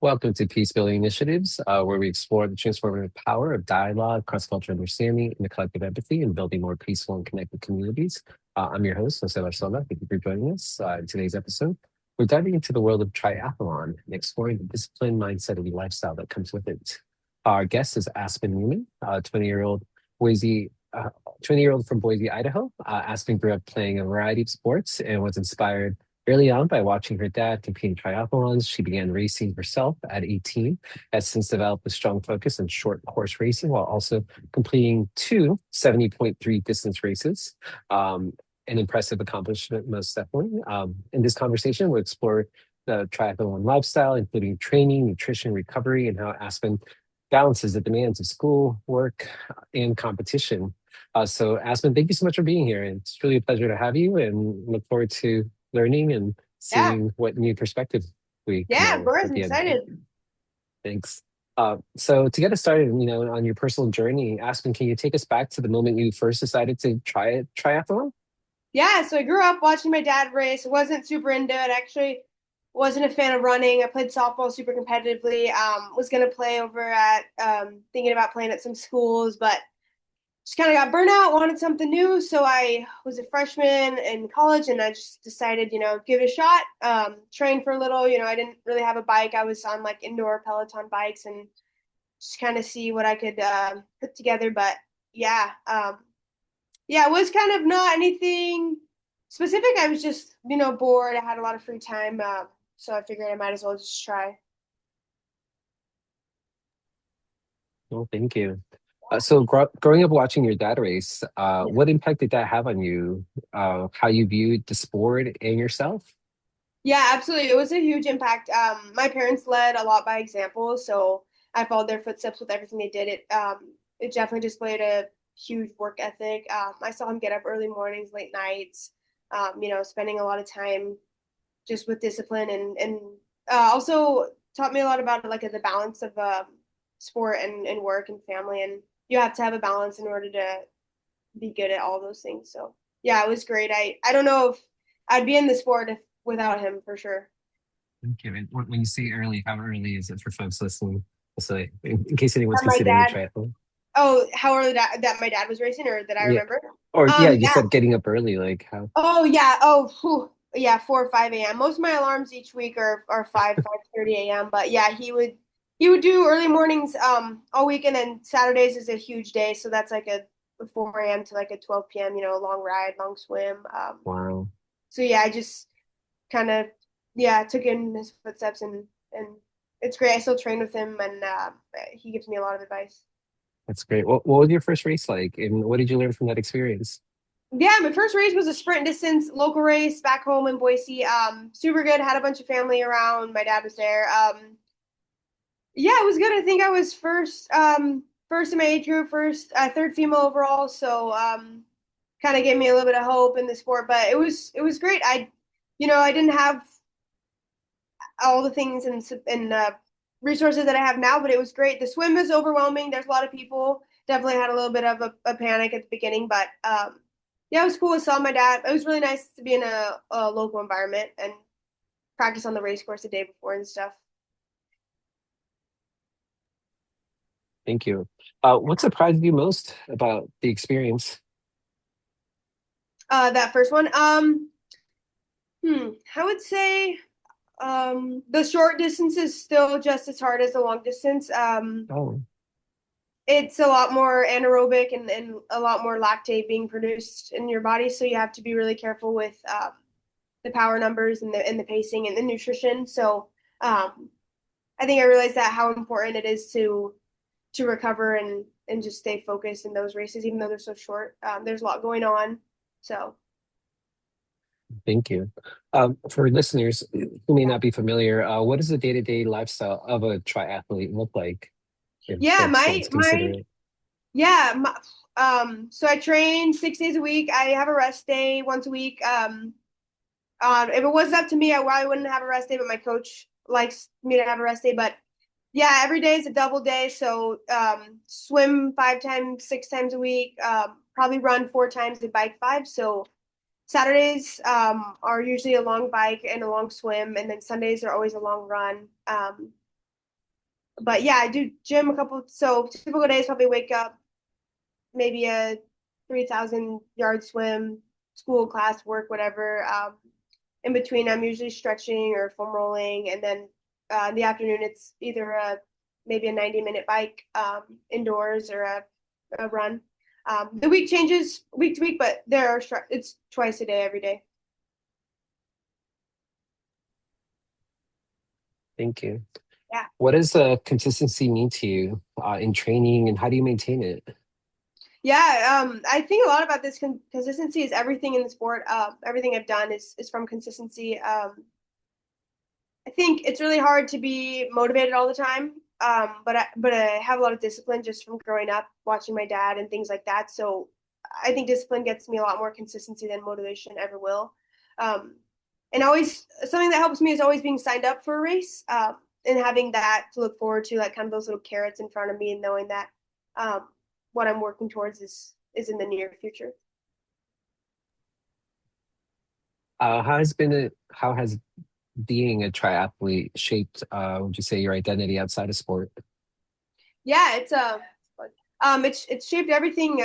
Welcome to Peacebuilding Initiatives, where we explore the transformative power of dialogue, cross-cultural understanding, and the collective empathy in building more peaceful and connected communities. I'm your host, José Barzola. Thank you for joining us in today's episode. We're diving into the world of triathlon and exploring the discipline, mindset, and lifestyle that comes with it. Our guest is Aspen Newman, 20-year-old Boise, 20-year-old from Boise, Idaho. Aspen grew up playing a variety of sports and was inspired early on by watching her dad compete in triathlons. She began racing herself at 18, has since developed a strong focus on short course racing while also completing two 70.3 distance races. An impressive accomplishment, most definitely. In this conversation, we'll explore the triathlon lifestyle, including training, nutrition, recovery, and how Aspen balances the demands of school, work, and competition. So, Aspen, thank you so much for being here. It's really a pleasure to have you and look forward to learning and Yeah, seeing what new perspectives we come yeah, out of with course, at I'm the end. excited. Thanks. So to get us started, on your personal journey, Aspen, can you take us back to the moment you first decided to try a triathlon? Yeah, so I grew up watching my dad race. Wasn't super into it. Actually, wasn't a fan of running. I played softball super competitively. Was gonna play over at thinking about playing at some schools, but just kind of got burnt out. Wanted something new, so I was a freshman in college, and I just decided, give it a shot. Trained for a little. I didn't really have a bike. I was on like indoor Peloton bikes and just kind of see what I could put together. But yeah, yeah, it was kind of not anything specific. I was just, bored. I had a lot of free time, so I figured I might as well just try. Well, thank you. So growing up watching your dad race, what impact did that have on you? How you viewed the sport and yourself? Yeah, absolutely. It was a huge impact. My parents led a lot by example, so I followed their footsteps with everything they did. It definitely displayed a huge work ethic. I saw him get up early mornings, late nights, spending a lot of time just with discipline and also taught me a lot about like the balance of sport and work and family. And you have to have a balance in order to be good at all those things. So yeah, it was great. I don't know if I'd be in the sport without him for sure. Thank you. And when you say early, how early is it for folks listening? So in case anyone's And my considering a dad, triathlon. oh, how early that my dad was racing or that I Yeah. remember? Or yeah, you Yeah. said getting up early, like how? Oh yeah. Oh, whew. Yeah, 4 or 5 a.m. Most of my alarms each week are 5:30 a.m. But yeah, he would do early mornings all week, and then Saturdays is a huge day, so that's like a 4 a.m. to like a 12 p.m. A long ride, long swim. Wow. So yeah, I just kind of yeah took in his footsteps, and it's great. I still train with him, and he gives me a lot of advice. That's great. What was your first race like, and what did you learn from that experience? Yeah, my first race was a sprint distance local race back home in Boise. Super good. Had a bunch of family around. My dad was there. Yeah, it was good. I think I was first in my age group, third female overall. So kind of gave me a little bit of hope in the sport. But it was great. I didn't have all the things and resources that I have now, but it was great. The swim is overwhelming. There's a lot of people. Definitely had a little bit of a panic at the beginning, but yeah, it was cool. I saw my dad. It was really nice to be in a local environment and practice on the race course the day before and stuff. Thank you. What surprised you most about the experience? That first one. I would say the short distance is still just as hard as the long distance. Oh, It's a lot more anaerobic and a lot more lactate being produced in your body, so you have to be really careful with the power numbers and the pacing and the nutrition. So um, I think I realized that how important it is to recover and just stay focused in those races, even though they're so short. There's a lot going on, so thank you. For listeners who may not be familiar, what does the day-to-day lifestyle of a triathlete look like if yeah, folks want my to consider my it? yeah. So I train 6 days a week. I have a rest day once a week. If it was up to me, I probably wouldn't have a rest day, but my coach likes me to have a rest day. But yeah, every day is a double day. So swim 5 times, 6 times a week. Probably run 4 times and bike five. So Saturdays are usually a long bike and a long swim, and then Sundays are always a long run. But yeah, I do gym so typical days probably wake up, maybe a 3,000 yard swim, school, class, work, whatever. In between, I'm usually stretching or foam rolling, and then in the afternoon, it's either maybe a 90-minute bike indoors or a run. The week changes week to week, but it's twice a day, every day. Thank you. Yeah. What does consistency mean to you in training, and how do you maintain it? Yeah, I think a lot about this. Consistency is everything in the sport. Everything I've done is from consistency. I think it's really hard to be motivated all the time. But I have a lot of discipline just from growing up, watching my dad and things like that. So I think discipline gets me a lot more consistency than motivation ever will. Um, and always something that helps me is always being signed up for a race, and having that to look forward to, like kind of those little carrots in front of me, and knowing that um, what I'm working towards is in the near future. How has being a triathlete shaped, would you say, your identity outside of sport? Yeah, it's shaped everything.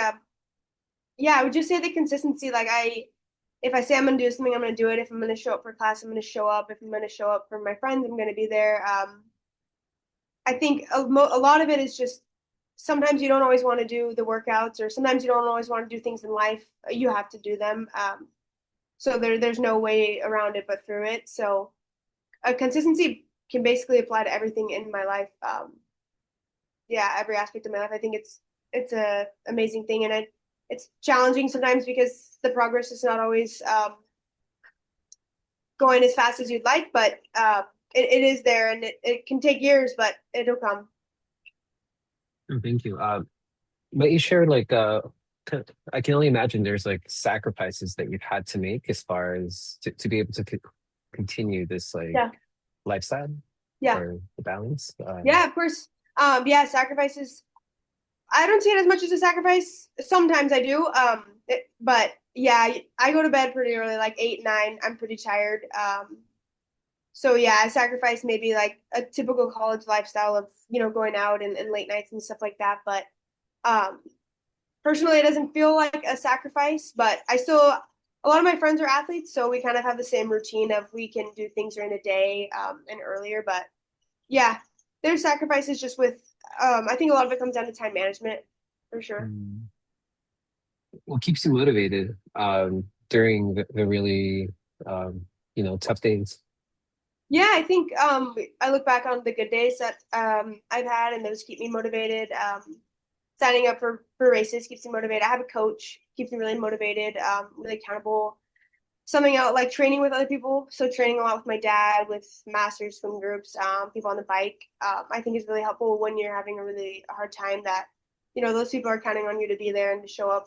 Yeah, I would just say the consistency. If I say I'm gonna do something, I'm gonna do it. If I'm gonna show up for class, I'm gonna show up. If I'm gonna show up for my friends, I'm gonna be there. I think a lot of it is just sometimes you don't always want to do the workouts, or sometimes you don't always want to do things in life. You have to do them. So there's no way around it but through it. So consistency can basically apply to everything in my life. Yeah, every aspect of my life. I think it's a amazing thing, and it's challenging sometimes because the progress is not always going as fast as you'd like, but it is there, and it can take years, but it'll come. Oh, thank you. But you shared like I can only imagine there's like sacrifices that you've had to make as far as to be able to continue this like Yeah, lifestyle yeah, or the balance. yeah. Of course. Yeah, sacrifices. I don't see it as much as a sacrifice. Sometimes I do. But yeah, I go to bed pretty early, like 8, 9. I'm pretty tired. So yeah, I sacrifice maybe like a typical college lifestyle of going out and late nights and stuff like that. But um, personally, it doesn't feel like a sacrifice. But a lot of my friends are athletes, so we kind of have the same routine of we can do things during the day and earlier. But yeah, there's sacrifices just with. I think a lot of it comes down to time management, for sure. mm, what keeps you motivated during the really tough days? Yeah, I think I look back on the good days that I've had, and those keep me motivated. Signing up for races keeps me motivated. I have a coach, keeps me really motivated, really accountable. Something out like training with other people. So training a lot with my dad, with masters swim groups, people on the bike. I think is really helpful when you're having a really hard time. That those people are counting on you to be there and to show up.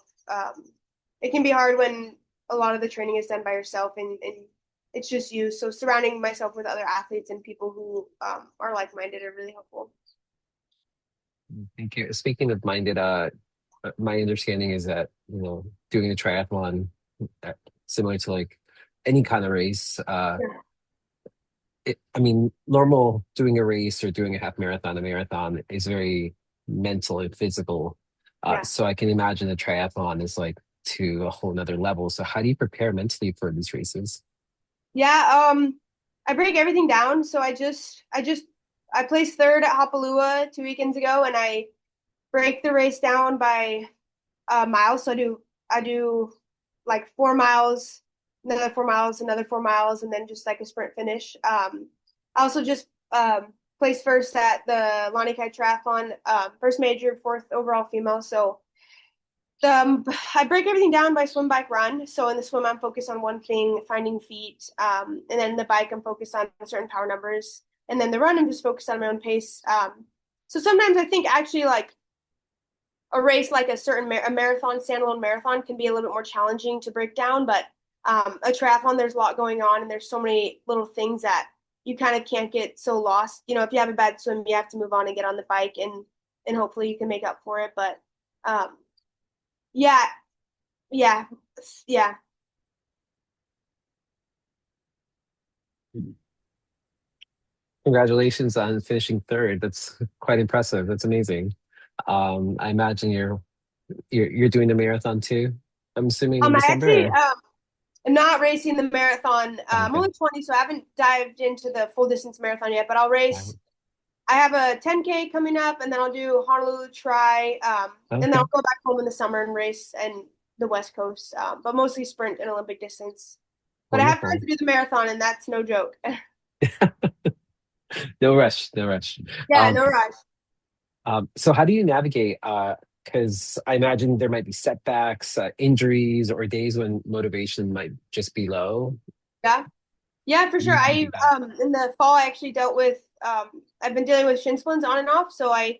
It can be hard when a lot of the training is done by yourself, and it's just you. So surrounding myself with other athletes and people who are like-minded are really helpful. Thank you. Speaking of minded, my understanding is that doing a triathlon, uh, similar to like any kind of race, Yeah. I mean, normal doing a race or doing a half marathon, a marathon is very mental and physical. Yeah. So I can imagine a triathlon is like to a whole nother level. So how do you prepare mentally for these races? Yeah, I break everything down. So I placed third at Hapalua 2 weekends ago, and I break the race down by miles. So I do like 4 miles, another 4 miles, another 4 miles, and then just like a sprint finish. I also just placed first at the Lonnie Kai Triathlon, first major, fourth overall female. So I break everything down by swim, bike, run. So in the swim, I'm focused on one thing, finding feet, and then the bike, I'm focused on certain power numbers, and then the run, I'm just focused on my own pace. So sometimes I think actually like a race like a marathon, standalone marathon can be a little bit more challenging to break down, but a triathlon, there's a lot going on, and there's so many little things that you kind of can't get so lost. If you have a bad swim, you have to move on and get on the bike, and hopefully you can make up for it. But um, yeah, yeah, yeah. Congratulations on finishing third. That's quite impressive. That's amazing. I imagine you're doing the marathon too. I'm assuming in I actually December. am not racing the marathon. I'm Okay. only 20, so I haven't dived into the full distance marathon yet, but I'll Uh, race. I have a 10K coming up, and then I'll do Honolulu Tri, and then Okay. I'll go back home in the summer and race and the West Coast, but mostly sprint and Olympic distance. But I have tried Wonderful. to do the marathon, and that's no joke. No rush. No rush. Yeah, Um, no rush. so how do you navigate? Because I imagine there might be setbacks, injuries, or days when motivation might just be low. Yeah, yeah, for How do sure. you I navigate that? in the fall I actually dealt with I've been dealing with shin splints on and off, so I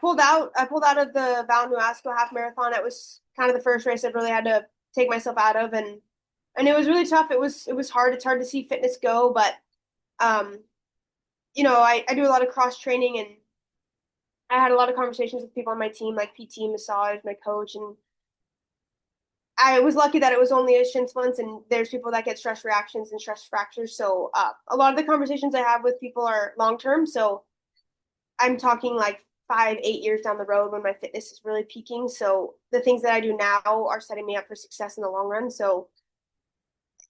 pulled out. I pulled out of the Val Nuasco half marathon. It was kind of the first race I really had to take myself out of, and it was really tough. It was hard. It's hard to see fitness go, but um, I do a lot of cross training, and I had a lot of conversations with people on my team, like PT, massage, my coach, and I was lucky that it was only a shin splints, and there's people that get stress reactions and stress fractures. So a lot of the conversations I have with people are long term. So I'm talking like 5, 8 years down the road when my fitness is really peaking. So the things that I do now are setting me up for success in the long run. So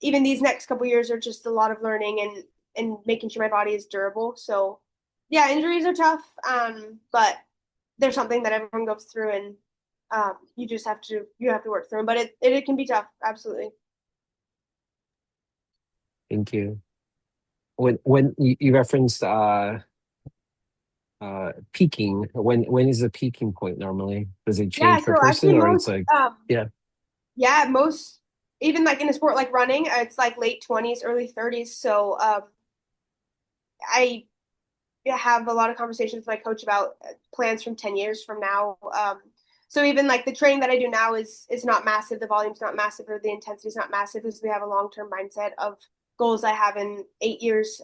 even these next couple years are just a lot of learning and making sure my body is durable. So yeah, injuries are tough, but they're something that everyone goes through, and you have to work through them. But it can be tough, absolutely. Thank you. When you referenced peaking, when is the peaking point normally? Does it Yeah, change per so person actually or it's like yeah, most even like in a sport like running, it's like late 20s, early 30s. So I have a lot of conversations with my coach about plans from 10 years from now. So even like the training that I do now is not massive. The volume's not massive, or the intensity's not massive, because we have a long-term mindset of goals I have in 8 years.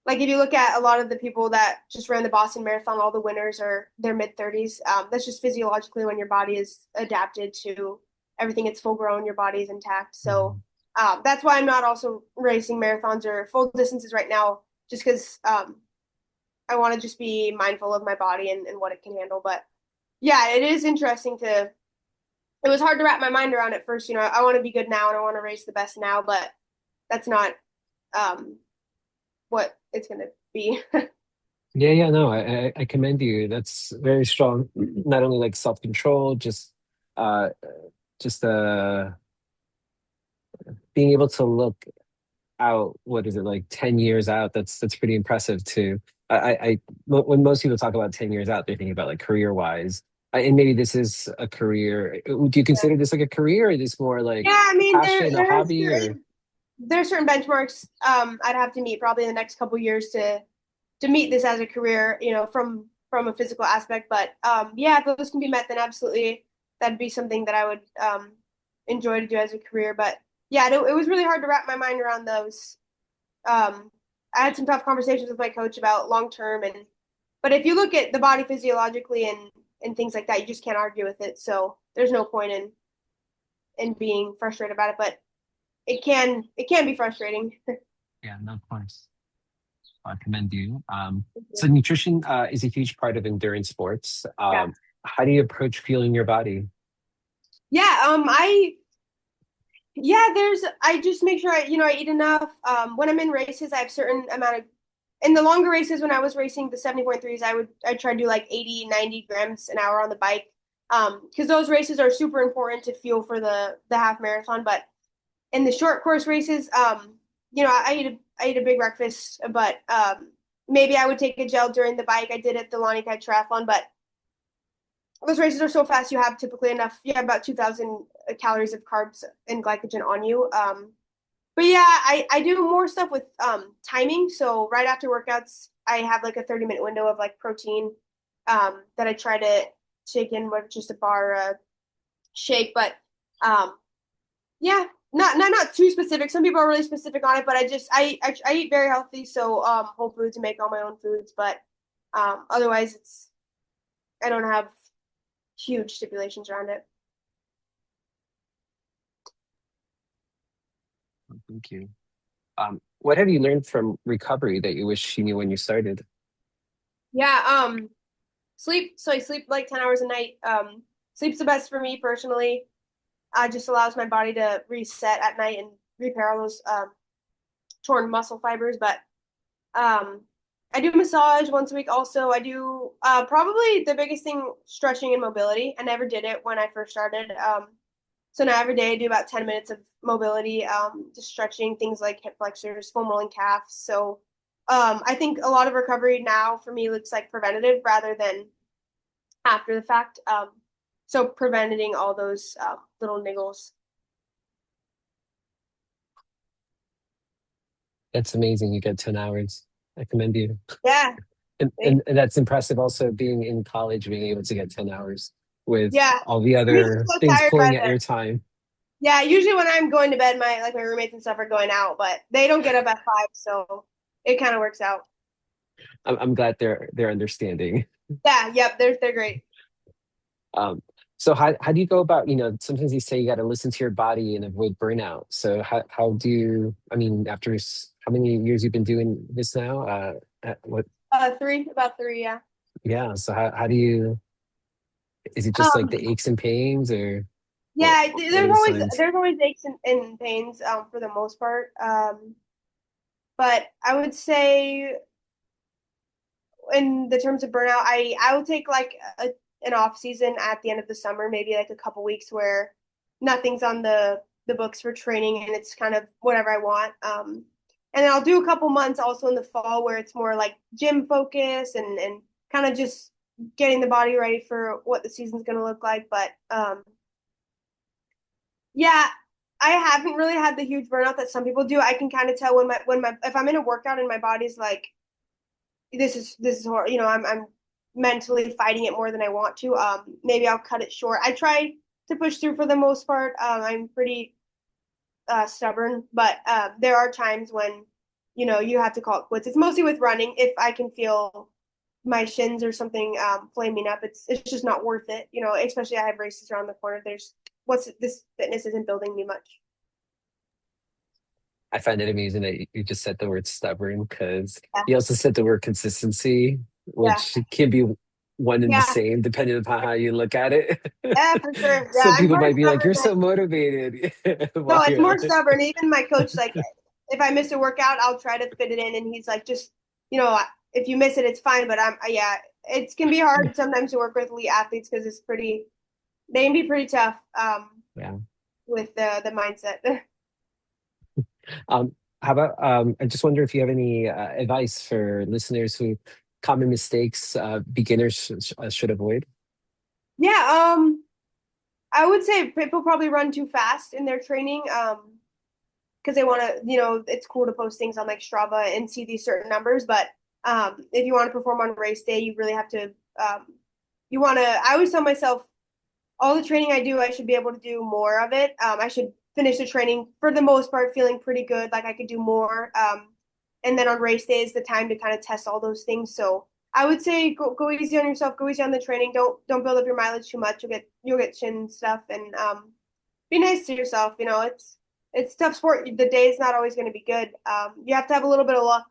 Like if you look at a lot of the people that just ran the Boston Marathon, all the winners are their mid 30s. That's just physiologically when your body is adapted to everything. It's full grown, your body is intact. So Mhm. that's why I'm not also racing marathons or full distances right now, just because I want to just be mindful of my body and what it can handle. But yeah, it is interesting to. It was hard to wrap my mind around at first. I want to be good now and I want to race the best now, but that's not um, what it's going to be. Yeah, yeah, no, I commend you. That's very strong. Not only like self-control, uh just being able to look out, what is it, like 10 years out? That's pretty impressive too. When most people talk about 10 years out, they're thinking about like career wise. And maybe this is a career. Do you Yeah. consider this like a career, or is this more like Yeah, I a mean passion, a hobby, or there's certain benchmarks I'd have to meet probably in the next couple years to meet this as a career, from a physical aspect. But yeah, if those can be met, then absolutely that'd be something that I would enjoy to do as a career. But yeah, it was really hard to wrap my mind around those. I had some tough conversations with my coach about long term, but if you look at the body physiologically and things like that, you just can't argue with it. So there's no point in being frustrated about it. But it can be frustrating. yeah, no, of course. I commend you. So nutrition is a huge part of endurance sports. Yeah. How do you approach fueling your body? Yeah, I just make sure I eat enough. When I'm in races, I have certain amount of in the longer races when I was racing the 70.3s, I try to do like 80, 90 grams an hour on the bike. Because those races are super important to fuel for the half marathon. But in the short course races, I eat a big breakfast, but maybe I would take a gel during the bike. I did at the Lonnie Kai Triathlon, but those races are so fast. You have typically enough. You have about 2,000 calories of carbs and glycogen on you. But yeah, I do more stuff with timing. So right after workouts, I have like a 30-minute window of like protein that I try to shake in with just a bar shake. But um, yeah, not too specific. Some people are really specific on it, but I eat very healthy. So whole foods and make all my own foods. But otherwise, I don't have huge stipulations around it. Thank you. What have you learned from recovery that you wish you knew when you started? Yeah, sleep. So I sleep like 10 hours a night. Sleep's the best for me personally. Just allows my body to reset at night and repair all those torn muscle fibers. But um, I do massage once a week also. I do probably the biggest thing, stretching and mobility. I never did it when I first started. So now every day I do about 10 minutes of mobility, just stretching things like hip flexors, foam rolling calves. So I think a lot of recovery now for me looks like preventative rather than after the fact. So preventing all those little niggles. That's amazing. You get 10 hours. I commend you. Yeah. And that's impressive also being in college, being able to get 10 hours with Yeah. all the I'm usually other so things tired by pulling at then. your time. Yeah, usually when I'm going to bed, my roommates and stuff are going out, but they don't get up at 5, so it kind of works out. I'm glad they're understanding. Yeah, yep, they're great. Um, so how do you go about, sometimes you say you got to listen to your body and avoid burnout. So how do you, I mean, after how many years you've been doing this now? What, About three, yeah. yeah. So how do you, is it just like the Um, aches and pains or what, yeah, what are the signs? there's always aches and pains for the most part. But I would say in the terms of burnout, I will take like an off season at the end of the summer, maybe like a couple weeks where nothing's on the books for training and it's kind of whatever I want. And then I'll do a couple months also in the fall where it's more like gym focus and kind of just getting the body ready for what the season's going to look like. But yeah, I haven't really had the huge burnout that some people do. I can kind of tell when my if I'm in a workout and my body's like this is horrible. I'm mentally fighting it more than I want to. Maybe I'll cut it short. I try to push through for the most part. I'm pretty stubborn, but there are times when you have to call it quits. It's mostly with running. If I can feel my shins or something flaming up, it's just not worth it. Especially I have races around the corner. There's what's this fitness isn't building me much. I find it amazing that you just said the word stubborn because Yeah, you also said the word consistency, yeah, which can be one and the yeah, same depending upon how you look at it. yeah, for sure. Yeah, Some I'm people more might be like, "You're stubborn. so motivated," while No, it's you're more stubborn. Even my coach, like, if I miss a workout, I'll try to fit it in, and he's like, just, you know, if you miss it, it's fine. But yeah, it can be hard sometimes to work with elite athletes because they can be pretty tough yeah. with the mindset. Um, how about I just wonder if you have any advice for listeners who common mistakes beginners should avoid. Yeah, I would say people probably run too fast in their training because they want to, it's cool to post things on like Strava and see these certain numbers, but if you want to perform on race day, you really have to. Um, you want to. I always tell myself all the training I do, I should be able to do more of it. I should finish the training for the most part feeling pretty good, like I could do more. And then on race day is the time to kind of test all those things. So I would say go easy on yourself, go easy on the training. Don't build up your mileage too much. You'll get chin stuff, and be nice to yourself. It's tough sport. The day is not always going to be good. You have to have a little bit of luck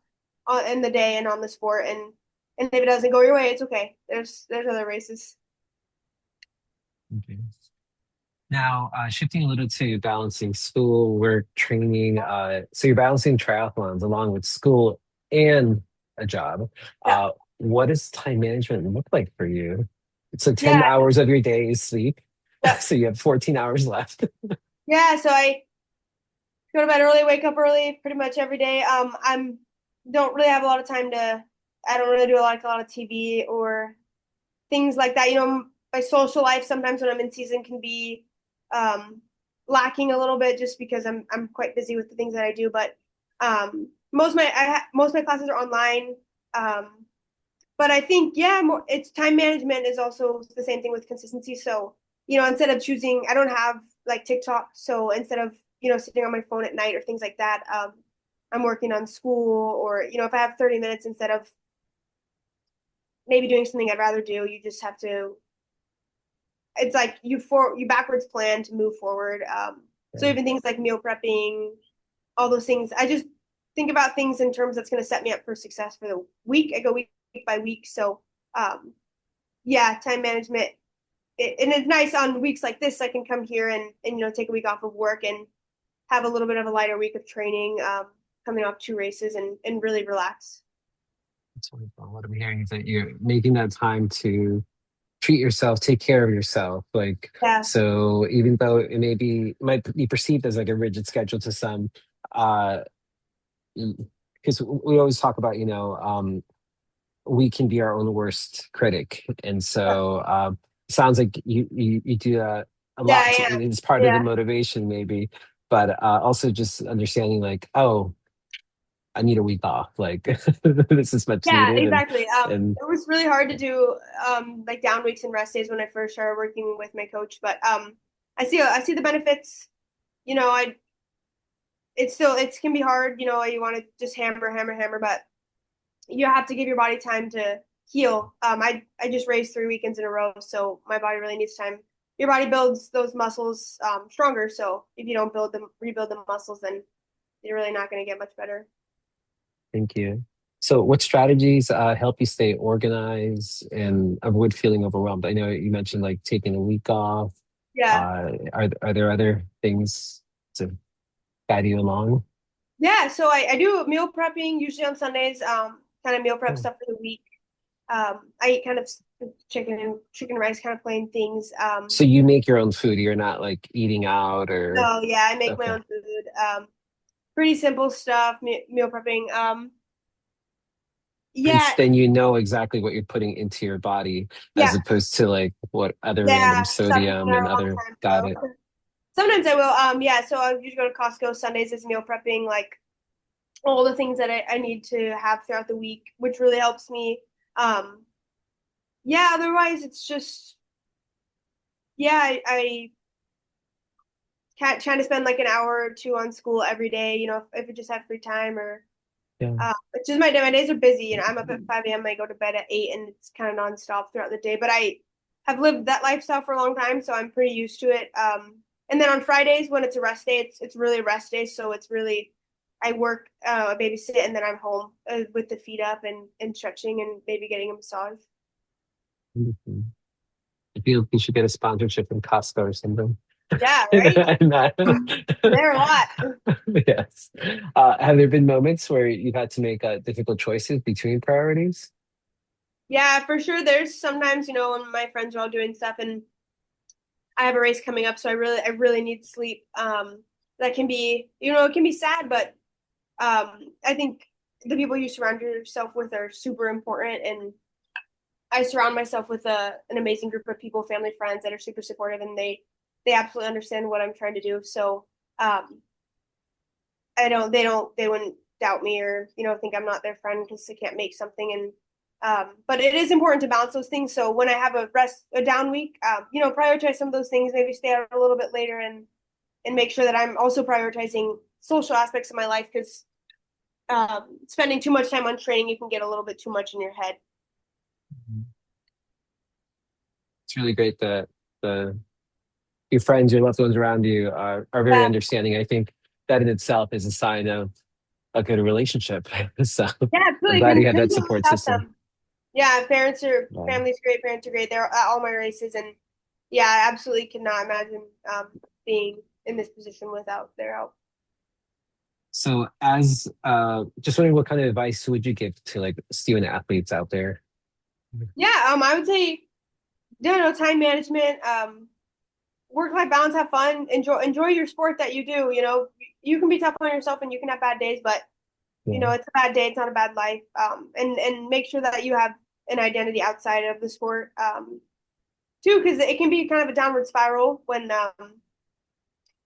in the day and on the sport, and if it doesn't go your way, it's okay. There's other races. Okay. Now, shifting a little to balancing school, work, training. So you're balancing triathlons along with school and a job. Yeah. What does time management look like for you? So 10 Yeah. hours of your day is sleep. Yep. So you have 14 hours left. Yeah, so I go to bed early, wake up early, pretty much every day. I'm don't really have a lot of time to. I don't really do a lot of TV or things like that. My social life sometimes when I'm in season can be um, lacking a little bit just because I'm quite busy with the things that I do. But most of my classes are online. Um, but I think it's time management is also the same thing with consistency. So instead of choosing, I don't have like TikTok. So instead of sitting on my phone at night or things like that, I'm working on school or if I have 30 minutes instead of maybe doing something I'd rather do, you just have to. It's like you backwards plan to move forward. So Yeah. even things like meal prepping, all those things, I just think about things in terms that's going to set me up for success for the week. I go week by week. So, yeah, time management. And it's nice on weeks like this, I can come here and take a week off of work and have a little bit of a lighter week of training, coming off 2 races and really relax. That's wonderful. What I'm hearing is that you're making that time to treat yourself, take care of yourself. Like, Yeah. so even though might be perceived as like a rigid schedule to some, uh, because we always talk about, we can be our own worst critic. And so, sounds like you do that a Yeah, lot. I am. It's part of the Yeah. motivation maybe, but also just understanding like, oh, I need a week off. Like this is much Yeah, needed. exactly. And It was really hard to do like down weeks and rest days when I first started working with my coach, but I see the benefits. You know, I it's still it can be hard. You want to just hammer, hammer, hammer, but you have to give your body time to heal. I just raced 3 weekends in a row, so my body really needs time. Your body builds those muscles stronger, so if you don't rebuild the muscles, then you're really not going to get much better. thank you. So what strategies help you stay organized and avoid feeling overwhelmed? I know you mentioned like taking a week off. Yeah. Are there other things to guide you along? Yeah, so I do meal prepping usually on Sundays, kind of meal prep Oh. stuff for the week. I eat kind of chicken rice kind of plain things. So you make your own food. You're not like eating out or So yeah, I make my okay. own food. Pretty simple stuff, meal prepping. Yeah, Since then you know exactly what you're putting into your body as yeah, opposed to like what other random yeah, stuff has been sodium there and a long other time. So diet. sometimes I will. Yeah, so I usually go to Costco Sundays as meal prepping, like all the things that I need to have throughout the week, which really helps me. Um, yeah, otherwise it's just yeah, I can't trying to spend like an hour or two on school every day, if I just have free time or Yeah. it's just my days are busy. I'm up at 5 a.m. I go to bed at 8 and it's kind of nonstop throughout the day. But I have lived that lifestyle for a long time, so I'm pretty used to it. And then on Fridays when it's a rest day, it's really a rest day. So it's really I work, babysit, and then I'm home with the feet up and stretching and maybe getting a massage. Mhm. I feel like you should get a sponsorship from Costco or something. Yeah, right. And There a lot. yes. Have there been moments where you've had to make difficult choices between priorities? Yeah, for sure. There's sometimes, when my friends are all doing stuff and I have a race coming up, so I really need sleep. That can be, it can be sad, but I think the people you surround yourself with are super important. And I surround myself with an amazing group of people, family, friends that are super supportive, and they absolutely understand what I'm trying to do. So um, they wouldn't doubt me or think I'm not their friend because I can't make something. And but it is important to balance those things. So when I have a down week, prioritize some of those things, maybe stay out a little bit later and make sure that I'm also prioritizing social aspects of my life because spending too much time on training, you can get a little bit too much in your head. It's really great that the your friends, your loved ones around you are very Yeah, understanding. I think that in itself is a sign of a good relationship. So yeah, I'm absolutely. glad you Couldn't have that do it support without system. them. Yeah, Yeah. family's great, parents are great. They're at all my races, and yeah, I absolutely cannot imagine being in this position without their help. So as just wondering what kind of advice would you give to like student athletes out there? Yeah, I would say, time management, work-life balance, have fun, enjoy your sport that you do. You can be tough on yourself and you can have bad days, but Yeah. it's a bad day, it's not a bad life. And make sure that you have an identity outside of the sport, too, because it can be kind of a downward spiral when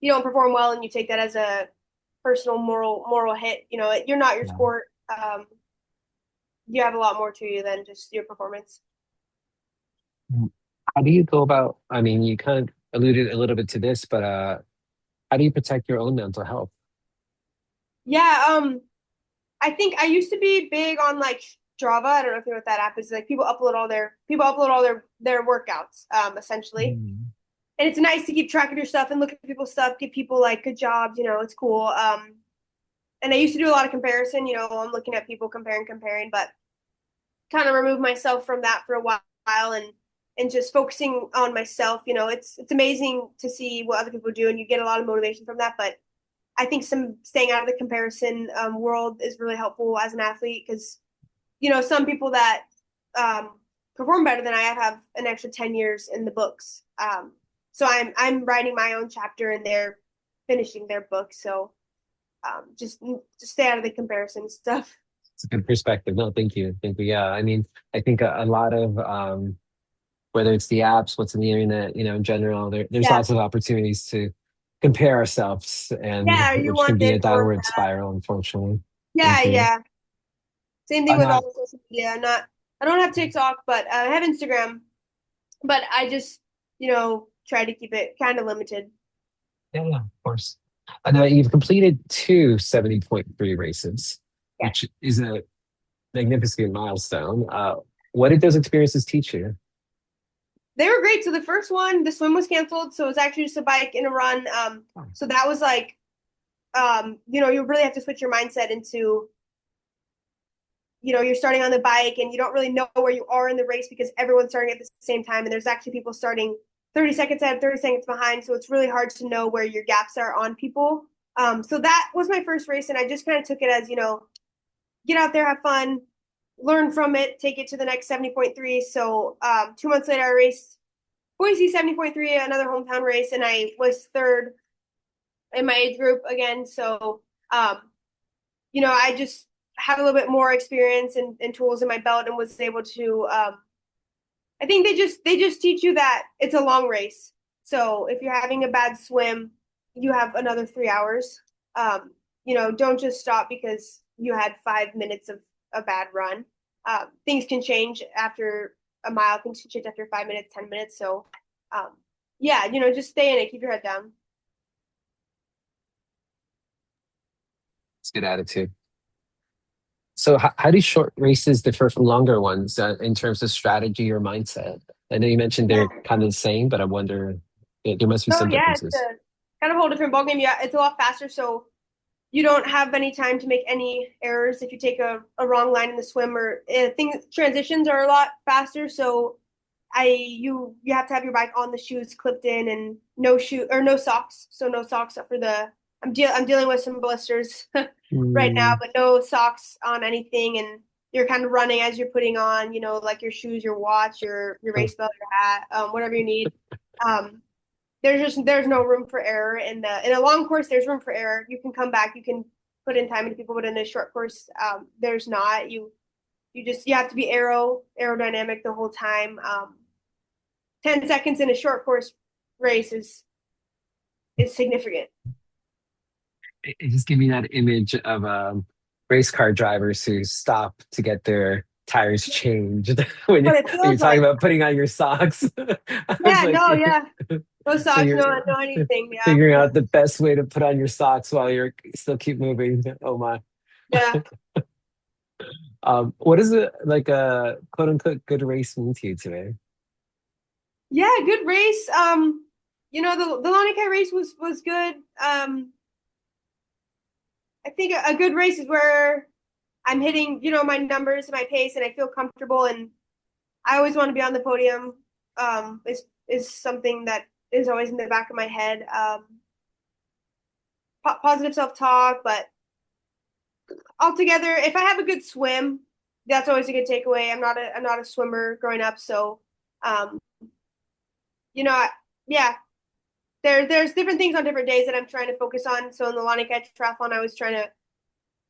you don't perform well and you take that as a personal moral hit. You're not your Yeah. sport. You have a lot more to you than just your performance. How do you go about, I mean, you kind of alluded a little bit to this, but how do you protect your own mental health? Yeah, I think I used to be big on like Strava. I don't know if you know what that app is. Like people upload all their workouts, essentially. Mm. And it's nice to keep track of your stuff and look at people's stuff, give people like good jobs, it's cool. and I used to do a lot of comparison. I'm looking at people comparing, but kind of remove myself from that for a while and just focusing on myself. It's amazing to see what other people do, and you get a lot of motivation from that. But I think some staying out of the comparison world is really helpful as an athlete because some people that perform better than I have an extra 10 years in the books. So I'm writing my own chapter and they're finishing their book. So just stay out of the comparison stuff. It's a good perspective. No, thank you. Thank you. Yeah, I mean, I think a lot of whether it's the apps, what's in the internet, in general, there's Yeah. lots of opportunities to compare ourselves, and Yeah. Are you which can want be this a or downward that? spiral, unfortunately. Yeah. Thank you. Yeah. Same thing I'm with all not. the social media. I don't have TikTok, but I have Instagram, but I just, try to keep it kind of limited. Yeah, yeah, of course. I know you've completed two 70.3 races, Yes. which is a magnificent milestone. What did those experiences teach you? They were great. So the first one, the swim was canceled. So it was actually just a bike and a run. Oh, So that was like, you really have to switch your mindset into, you're starting on the bike and you don't really know where you are in the race because everyone's starting at the same time. And there's actually people starting 30 seconds ahead, 30 seconds behind. So it's really hard to know where your gaps are on people. So that was my first race. And I just kind of took it as, get out there, have fun, learn from it, take it to the next 70.3. So 2 months later, I raced Boise 70.3, another hometown race, and I was third in my age group again. So, I just had a little bit more experience and tools in my belt and was able to. I think they just teach you that it's a long race. So if you're having a bad swim, you have another 3 hours. Don't just stop because you had 5 minutes of a bad run. Things can change after a mile. Things can change after 5 minutes, 10 minutes. So, yeah, just stay in it. Keep your head down. it's a good attitude. So, how do short races differ from longer ones in terms of strategy or mindset? I know you mentioned they're Yeah. kind of the same, but I wonder there must be So some yeah, it's differences. a kind of a whole different ballgame. Yeah, it's a lot faster. So you don't have any time to make any errors if you take a wrong line in the swim or things transitions are a lot faster. So you have to have your bike on the shoes clipped in and no shoe or no socks. So no socks for the I'm dealing with some blisters right now, Mm, but no socks on anything and you're kind of running as you're putting on, like your shoes, your watch, your oh, race belt, your hat, whatever you need. Um, there's no room for error in a long course. There's room for error. You can come back. You can put in time into people, but in a short course, there's not. You have to be aerodynamic the whole time. 10 seconds in a short course race is significant. it just give me that image of race car drivers who stop to get their tires changed when But it you're feels talking like about putting on your socks. I was yeah, like, no, yeah, no so socks, you're no anything. Yeah, figuring out the best way to put on your socks while you're still keep moving. Oh my. yeah, What is it like a quote unquote good race mean to you today? yeah. Good race. The Lanikai race was good. I think a good race is where I'm hitting, my numbers, my pace, and I feel comfortable. And I always want to be on the podium. Is something that is always in the back of my head. Positive self talk, but altogether, if I have a good swim, that's always a good takeaway. I'm not a swimmer growing up, so um, you know, yeah. There's different things on different days that I'm trying to focus on. So in the Lanikai Triathlon, I was trying to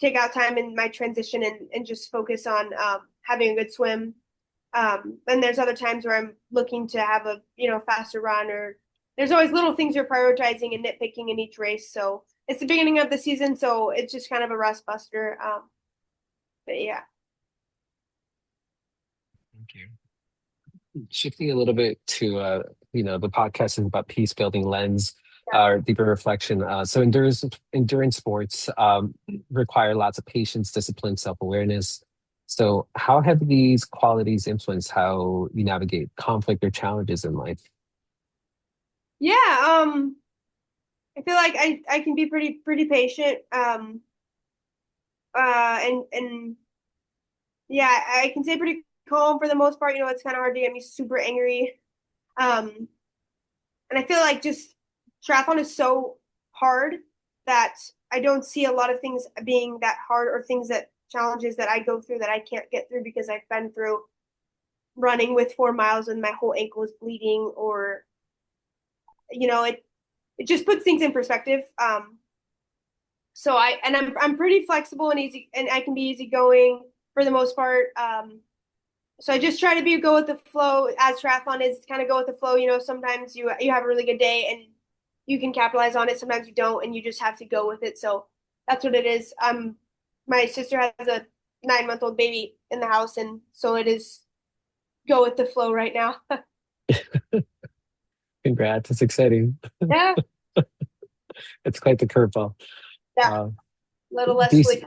take out time in my transition and just focus on having a good swim. And there's other times where I'm looking to have a faster run or there's always little things you're prioritizing and nitpicking in each race. So it's the beginning of the season, so it's just kind of a rust buster. But yeah, Thank you. Shifting a little bit to the podcast is about peace building lens, deeper reflection. So endurance sports require lots of patience, discipline, self-awareness. So how have these qualities influenced how you navigate conflict or challenges in life? yeah. I feel like I can be pretty patient. And yeah, I can say pretty calm for the most part. It's kind of hard to get me super angry. Um, and I feel like just triathlon is so hard that I don't see a lot of things being that hard, or things that challenges that I go through that I can't get through because I've been through running with 4 miles and my whole ankle is bleeding, or it just puts things in perspective. I'm pretty flexible and easy, and I can be easygoing for the most part. So I just try to go with the flow, as triathlon is kind of go with the flow. Sometimes you have a really good day and you can capitalize on it. Sometimes you don't, and you just have to go with it. So that's what it is. My sister has a 9-month-old baby in the house, and so it is go with the flow right now. Congrats. It's exciting. Yeah, It's quite the curveball. yeah, Uh, a little do less you, sleep.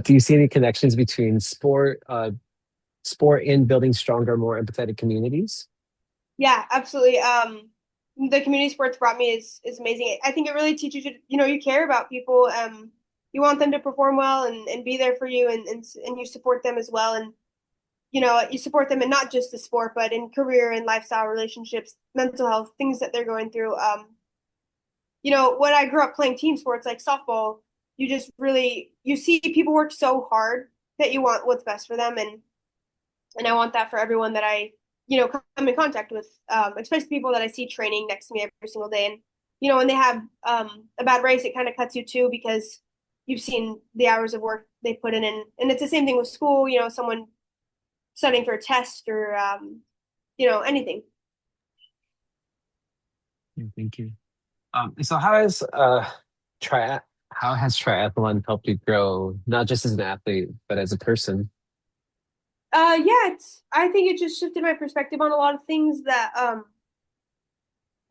do you see any connections between sport and building stronger, more empathetic communities? Yeah, absolutely. The community sports brought me is amazing. I think it really teaches you, you care about people. You want them to perform well and be there for you, and you support them as well. And you support them in not just the sport, but in career and lifestyle, relationships, mental health, things that they're going through. When I grew up playing team sports like softball, you just really you see people work so hard that you want what's best for them, and I want that for everyone that I come in contact with, especially people that I see training next to me every single day. And when they have a bad race, it kind of cuts you too, because you've seen the hours of work they put in, and it's the same thing with school. Someone studying for a test, or anything. Yeah, thank you. So tri how has triathlon helped you grow, not just as an athlete, but as a person? Yeah, I think it just shifted my perspective on a lot of things. That I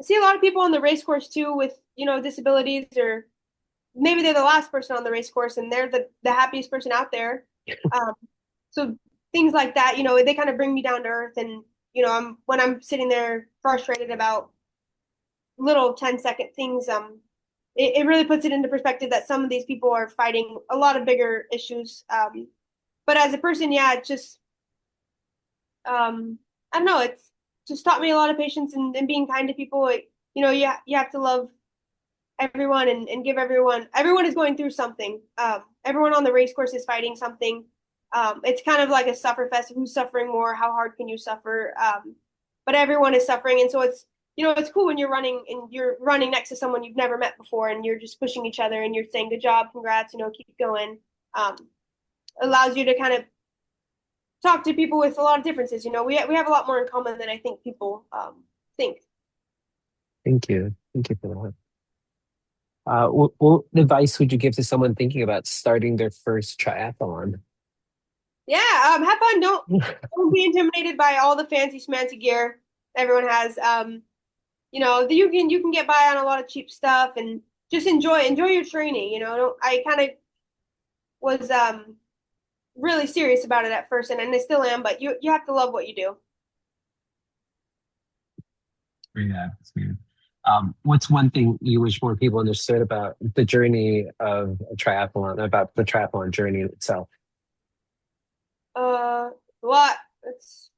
see a lot of people on the race course too with disabilities, or maybe they're the last person on the race course and they're the happiest person out there. Um, so things like that, they kind of bring me down to earth. And when I'm sitting there frustrated about little 10-second things, it really puts it into perspective that some of these people are fighting a lot of bigger issues. But as a person, yeah, it just I don't know, it's just taught me a lot of patience, and being kind to people. You have to love everyone, and give everyone is going through something. Everyone on the race course is fighting something. It's kind of like a suffer fest. Who's suffering more? How hard can you suffer? But everyone is suffering, and so it's cool when you're running next to someone you've never met before, and you're just pushing each other, and you're saying good job, congrats, keep going. um, Allows you to kind of talk to people with a lot of differences. We have a lot more in common than I think people think. Thank you. Thank you for that. What advice would you give to someone thinking about starting their first triathlon? Yeah, have fun. Don't be intimidated by all the fancy schmancy gear everyone has. You can get by on a lot of cheap stuff, and just enjoy your training. I kind of was really serious about it at first, and I still am. But you have to love what you do. Yeah, that's weird. What's one thing you wish more people understood about the journey of a triathlon, about the triathlon journey itself? A lot. It's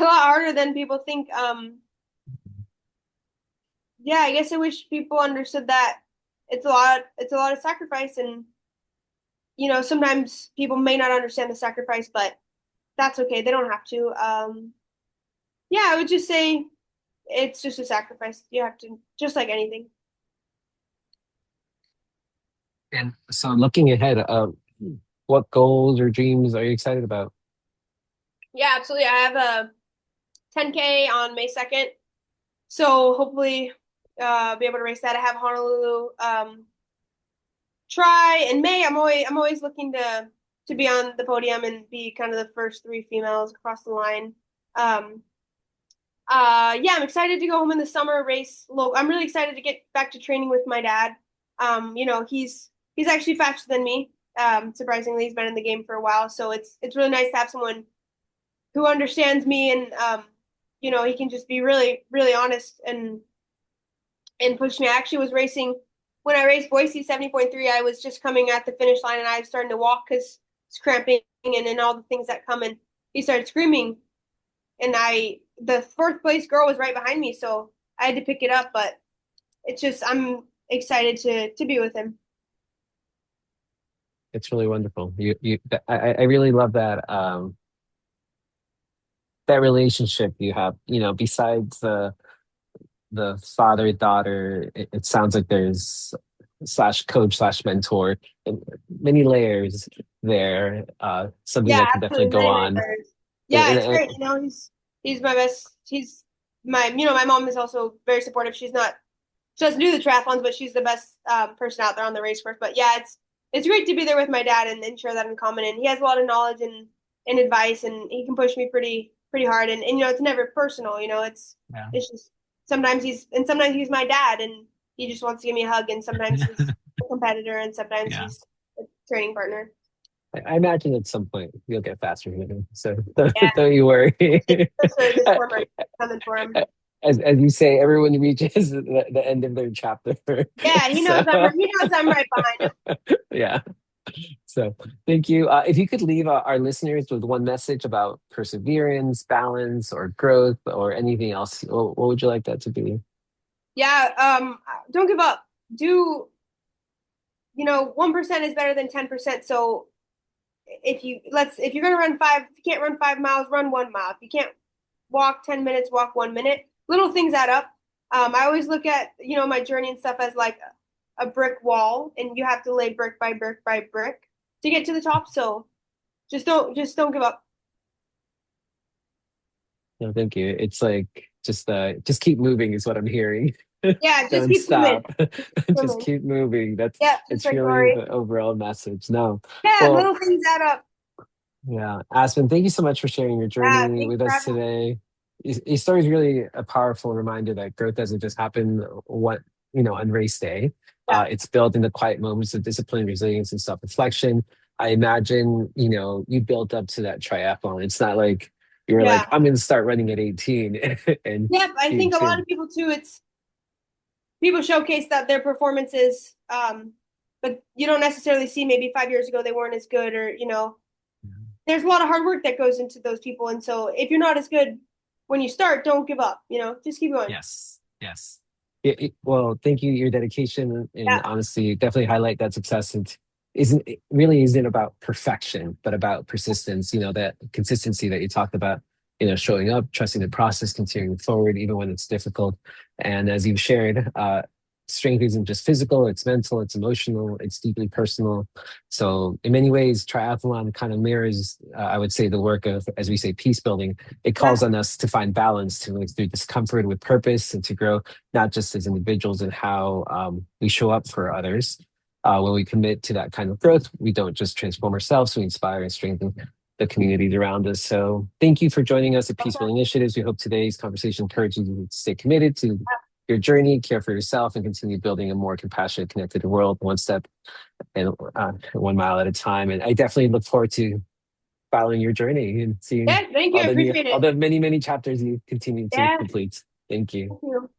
a lot harder than people think. Yeah, I guess I wish people understood that it's a lot of sacrifice, and sometimes people may not understand the sacrifice, but that's okay. They don't have to. Yeah, I would just say it's just a sacrifice. You have to, just like anything. And so, looking ahead, what goals or dreams are you excited about? Yeah, absolutely. I have a 10K on May 2nd, so hopefully be able to race that. I have Honolulu try in May. I'm always looking to be on the podium and be kind of the first three females across the line. Um, yeah, I'm excited to go home in the summer race. I'm really excited to get back to training with my dad. He's actually faster than me. Surprisingly, he's been in the game for a while, so it's really nice to have someone who understands me, and he can just be really really honest and push me. I actually was racing when I raced Boise 70.3, I was just coming at the finish line and I was starting to walk because it's cramping and all the things that come. And he started screaming, and the fourth place girl was right behind me, so I had to pick it up. But it's just I'm excited to be with him. It's really wonderful. I really love that that relationship you have. Besides the father daughter, it sounds like there's slash coach slash mentor and many layers there. Something Yeah, that can definitely absolutely. go Many, many on. players. And, Yeah, and, it's and great. He's my best. He's my mom is also very supportive. She doesn't do the triathlons, but she's the best person out there on the race course. But yeah, it's great to be there with my dad and share that in common. And he has a lot of knowledge and advice, and he can push me pretty hard. And it's never personal. yeah. It's just sometimes he's my dad, and he just wants to give me a hug. And sometimes he's a competitor, and sometimes Yeah. he's a training partner. I imagine at some point you'll get faster than him. So don't, Yeah, don't you worry. for sure. This former coming for him. As you say, everyone reaches the end of their chapter. Yeah, So he knows I'm right behind him. yeah. So thank you. If you could leave our listeners with one message about perseverance, balance, or growth, or anything else, what would you like that to be? Yeah, don't give up. Do 1% is better than 10%. So if you're gonna run if you can't run 5 miles, run 1 mile. If you can't walk 10 minutes, walk 1 minute. Little things add up. I always look at my journey and stuff as like a brick wall, and you have to lay brick by brick by brick to get to the top. So just don't give up. No, thank you. It's like just keep moving is what I'm hearing. Yeah, just Don't keep swimming, stop. Just swimming. keep moving. Yeah, just It's like really Rory. the overall message. No. Yeah, Well, little things add up. yeah. Aspen, thank you so much for sharing your Yeah, journey thanks with for us having me. today. Your story is really a powerful reminder that growth doesn't just happen on race day. Yeah, It's built in the quiet moments of discipline, resilience, and self-reflection. I imagine, you built up to that triathlon. It's not like you were yeah, like, I'm going to start running at 18 and yeah. I you think a lot too. of people too. It's people showcase that their performances, but you don't necessarily see maybe 5 years ago they weren't as good, or there's a lot of hard work that goes into those people. And so if you're not as good when you start, don't give up. Just keep going. Yes, yes. Well, thank you. Your dedication and Yeah, honesty definitely highlight that success. And it really isn't about perfection, but about persistence. That consistency that you talked about. Showing up, trusting the process, continuing forward even when it's difficult. And as you've shared, strength isn't just physical; it's mental, it's emotional, it's deeply personal. So, in many ways, triathlon kind of mirrors, I would say, the work of, as we say, peace building. It yeah, calls on us to find balance, to live through discomfort with purpose, and to grow not just as individuals and how we show up for others. When we commit to that kind of growth, we don't just transform ourselves, we inspire and strengthen the communities around us. So thank you for joining us at Peacebuilding Initiatives. We hope today's conversation encourages you to stay committed to your journey, care for yourself, and continue building a more compassionate, connected world, one step and 1 mile at a time. And I definitely look forward to following your journey and seeing yeah. Thank you. I appreciate all it. the many, many chapters you continue to Yeah, complete. Thank you. thank you.